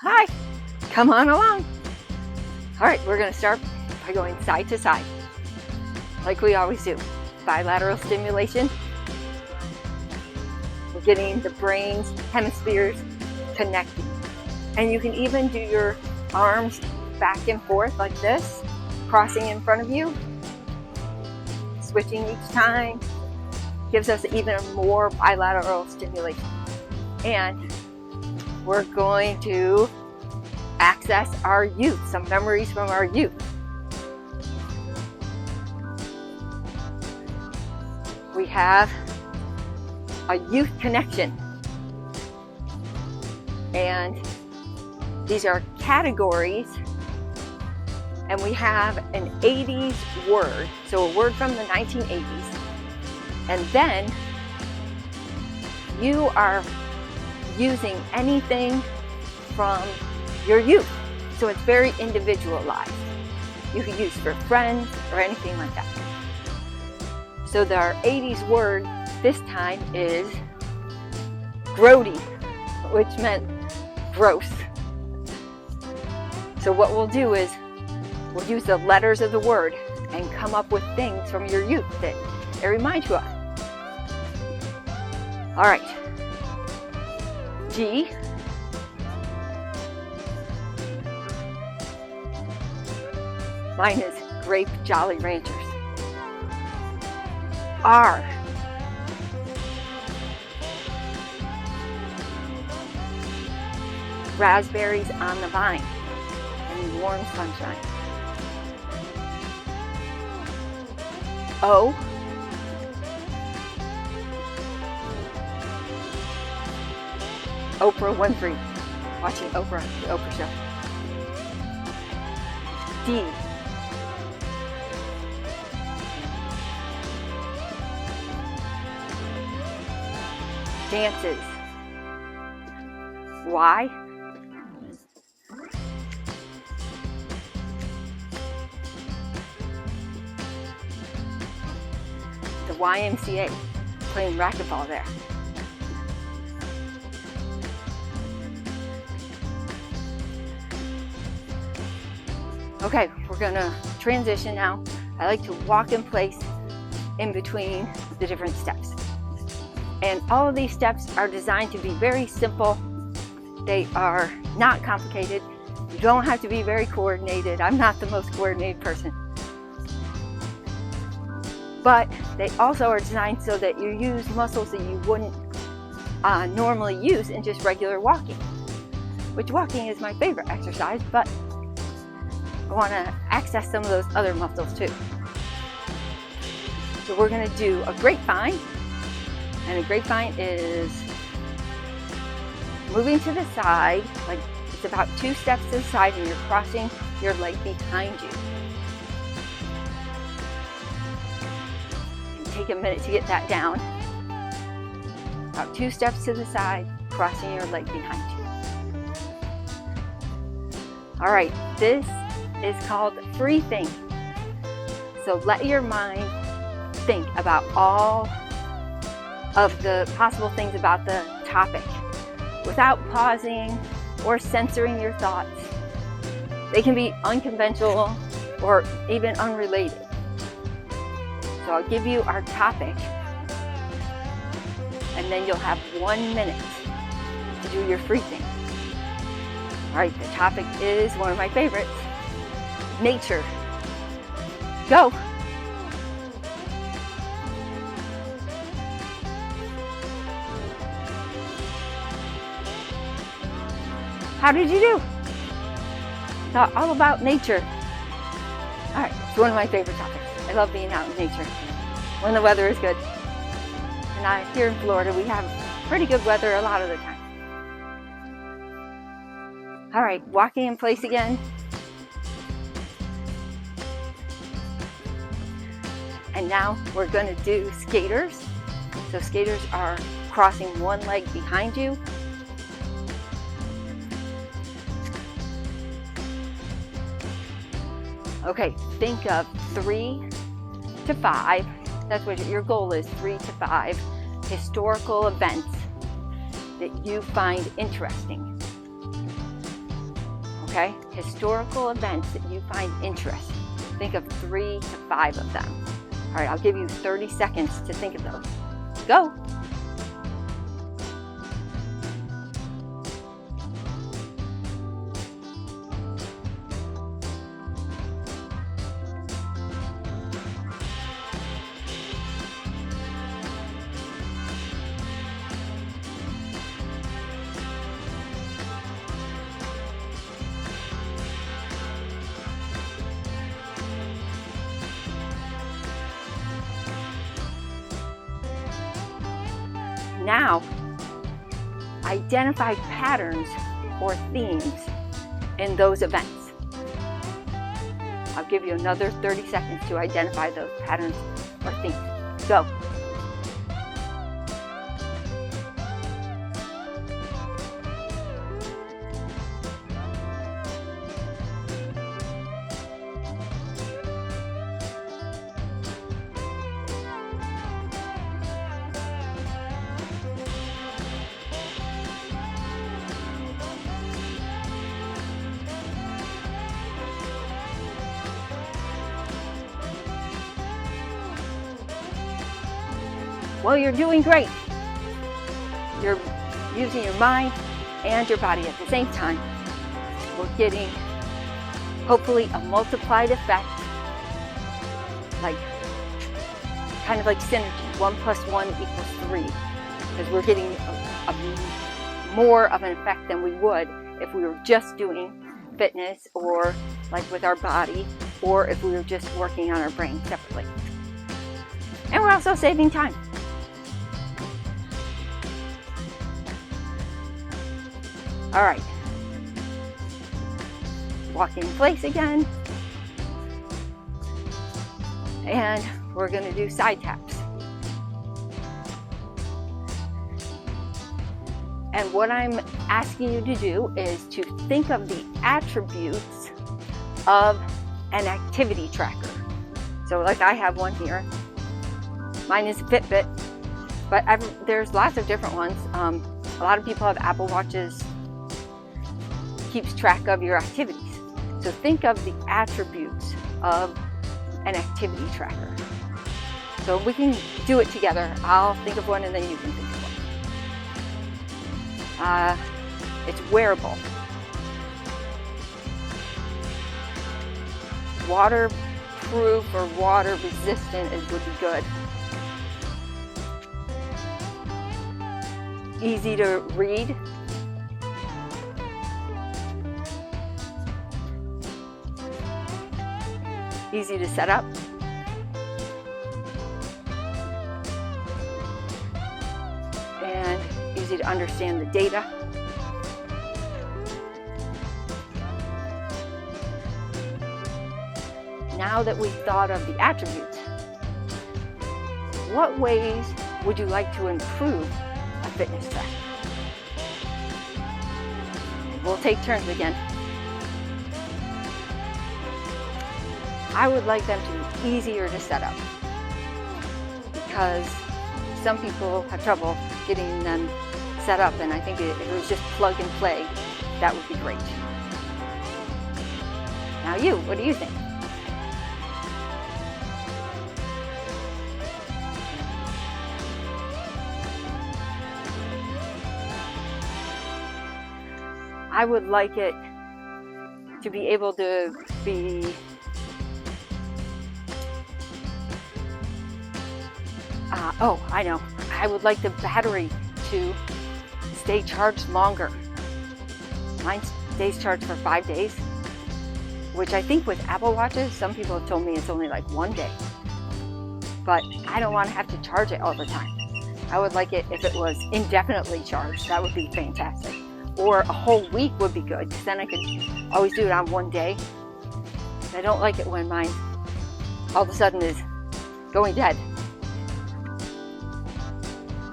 Hi, come on along. All right, we're gonna start by going side to side, like we always do. Bilateral stimulation. We're getting the brain's hemispheres connecting. And you can even do your arms back and forth like this, crossing in front of you, switching each time. Gives us even more bilateral stimulation. And we're going to access our youth, some memories from our youth. We have a youth connection. And these are categories. And we have an 80s word, so a word from the 1980s. And then you are using anything from your youth. So it's very individualized. You can use for friends or anything like that. So our 80s word this time is grody, which meant gross. So what we'll do is we'll use the letters of the word and come up with things from your youth that it reminds you of. All right. G. Mine is grape Jolly Ranchers. R. Raspberries on the vine and warm sunshine. O. Oprah Winfrey, watching Oprah, the Oprah Show. D. Dances. Y. The YMCA, playing racquetball there. Okay, we're gonna transition now. I like to walk in place in between the different steps. And all of these steps are designed to be very simple. They are not complicated. You don't have to be very coordinated. I'm not the most coordinated person. But they also are designed so that you use muscles that you wouldn't normally use in just regular walking. Which walking is my favorite exercise, but I want to access some of those other muscles too. So we're going to do a grapevine. And a grapevine is moving to the side, like it's about 2 steps to the side, and you're crossing your leg behind you. And take a minute to get that down. About 2 steps to the side, crossing your leg behind you. All right, this is called free think. So let your mind think about all of the possible things about the topic without pausing or censoring your thoughts. They can be unconventional or even unrelated. So I'll give you our topic, and then you'll have 1 minute to do your free think. All right, the topic is one of my favorites, nature. Go. How did you do? Thought all about nature. All right, it's one of my favorite topics. I love being out in nature when the weather is good. And here in Florida, we have pretty good weather a lot of the time. All right, walking in place again. And now we're going to do skaters. So skaters are crossing one leg behind you. Okay, think of 3 to 5. That's what your goal is, 3 to 5 historical events that you find interesting. Okay? Historical events that you find interesting. Think of 3 to 5 of them. All right, I'll give you 30 seconds to think of those. Go. Now, identify patterns or themes in those events. I'll give you another 30 seconds to identify those patterns or themes. Go. Well, you're doing great. You're using your mind and your body at the same time. We're getting, hopefully, a multiplied effect, kind of like synergy. 1 plus 1 equals 3, because we're getting more of an effect than we would if we were just doing fitness or like with our body, or if we were just working on our brain separately. And we're also saving time. All right, walking in place again, and we're going to do side taps. And what I'm asking you to do is to think of the attributes of an activity tracker. So like I have one here, mine is a Fitbit, but there's lots of different ones. A lot of people have Apple Watches. Keeps track of your activities. So think of the attributes of an activity tracker. So we can do it together. I'll think of one and then you can think of one. It's wearable. Waterproof or water resistant would be good. Easy to read. Easy to set up. And easy to understand the data. Now that we've thought of the attributes, what ways would you like to improve a fitness tracker? We'll take turns again. I would like them to be easier to set up, because some people have trouble getting them set up, and I think if it was just plug and play, that would be great. Now you, what do you think? I would like it to be able to be I know. I would like the battery to stay charged longer. Mine stays charged for 5 days, which I think with Apple Watches, some people have told me it's only like 1 day. But I don't want to have to charge it all the time. I would like it if it was indefinitely charged. That would be fantastic. Or a whole week would be good, because then I could always do it on 1 day. I don't like it when mine all of a sudden is going dead.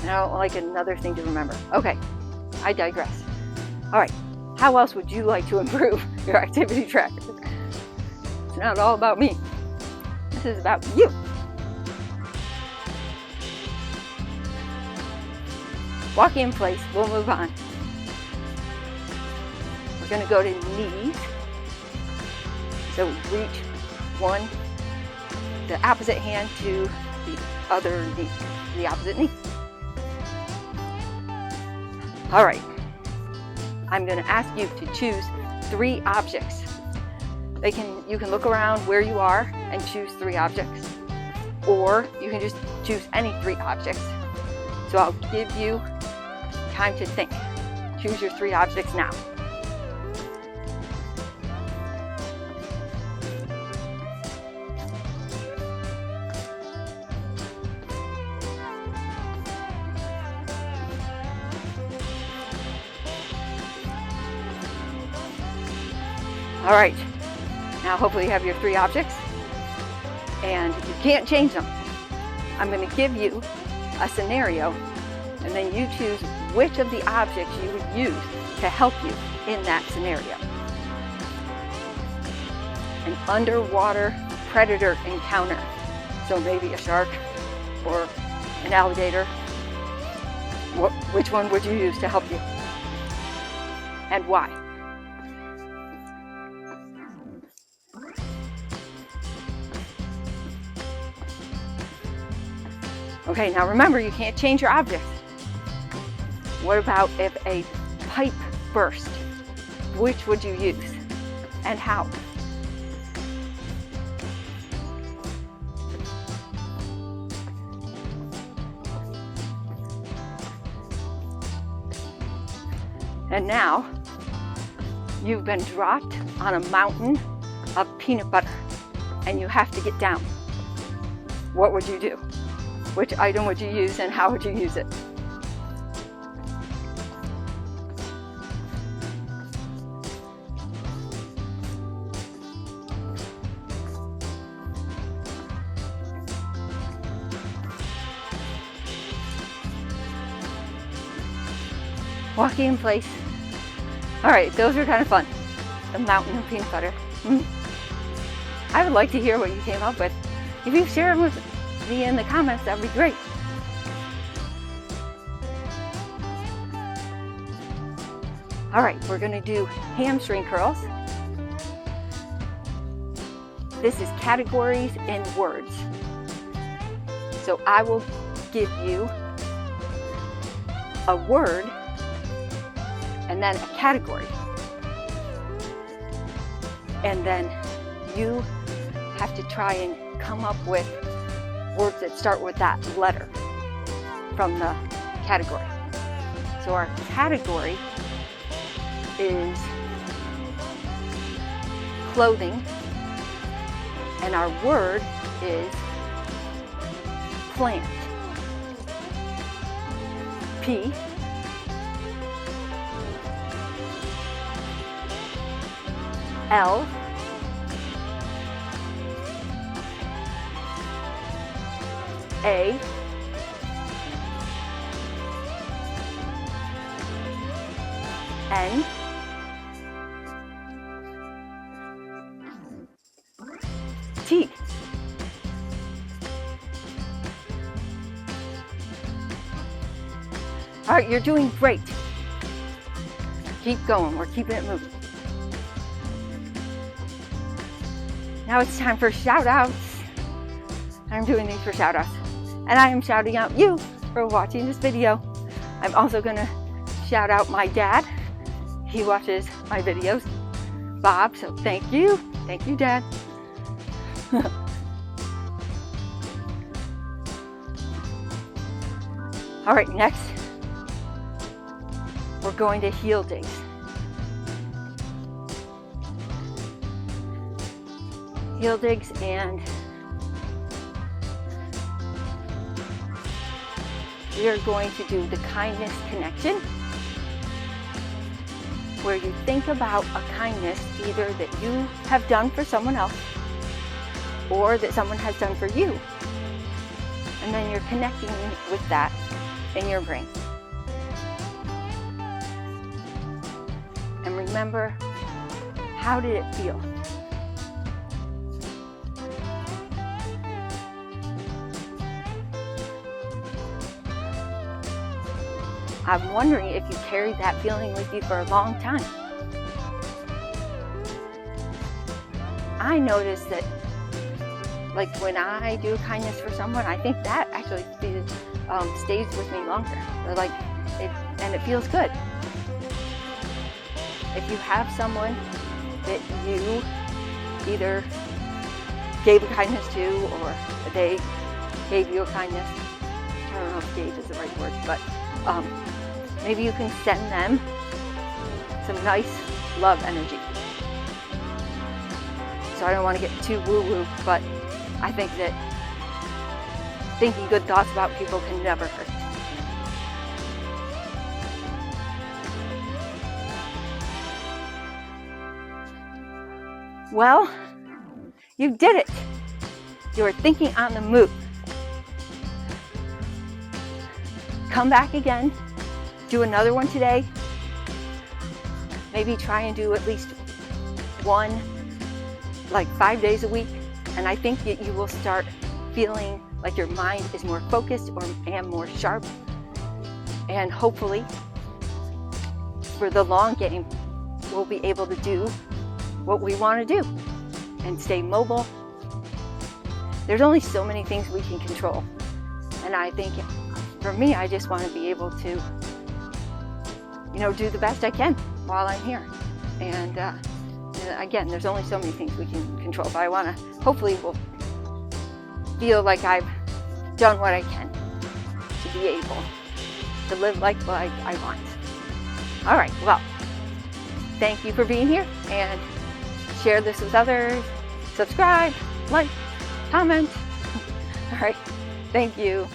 And I don't like another thing to remember. Okay, I digress. All right, how else would you like to improve your activity tracker? It's not all about me. This is about you. Walking in place, we'll move on. We're going to go to knees. So reach the opposite hand to the other knee, the opposite knee. All right. I'm going to ask you to choose 3 objects. You can look around where you are and choose 3 objects, or you can just choose any 3 objects. So I'll give you time to think. Choose your 3 objects now. All right, now hopefully you have your 3 objects and you can't change them. I'm going to give you a scenario and then you choose which of the objects you would use to help you in that scenario. An underwater predator encounter. So maybe a shark or an alligator. Which one would you use to help you? And why? Okay, now remember, you can't change your objects. What about if a pipe burst? Which would you use and how? And now, you've been dropped on a mountain of peanut butter and you have to get down. What would you do? Which item would you use and how would you use it? Walking in place. All right, those are kind of fun. The mountain of peanut butter. I would like to hear what you came up with. If you share them with me in the comments, that would be great. All right, we're going to do hamstring curls. This is categories in words. So I will give you a word and then a category. And then you have to try and come up with words that start with that letter from the category. So our category is clothing, and our word is plant. P. L. A. N. T. All right, you're doing great. Keep going, we're keeping it moving. Now it's time for shout outs. I'm doing these for shout outs. And I am shouting out you for watching this video. I'm also gonna shout out my dad. He watches my videos, Bob, so thank you. Thank you, Dad. All right, next, we're going to heel digs. Heel digs, and we are going to do the kindness connection, where you think about a kindness either that you have done for someone else or that someone has done for you. And then you're connecting with that in your brain. And remember, how did it feel? I'm wondering if you carried that feeling with you for a long time. I notice that, like when I do kindness for someone, I think that actually stays with me longer. Like it feels good. If you have someone that you either gave a kindness to, or they gave you a kindness, I don't know if gave is the right word, but maybe you can send them some nice love energy. So I don't want to get too woo-woo, but I think that thinking good thoughts about people can never hurt. Well, you did it. You are thinking on the move. Come back again. Do another one today. Maybe try and do at least one, like 5 days a week. And I think that you will start feeling like your mind is more focused and more sharp. And hopefully, for the long game, we'll be able to do what we want to do and stay mobile. There's only so many things we can control. And I think for me, I just want to be able to, do the best I can while I'm here. And again, there's only so many things we can control, but I want to, hopefully we'll feel like I've done what I can to be able to live like what I want. All right, well, thank you for being here, and share this with others. Subscribe, like, comment. All right, thank you.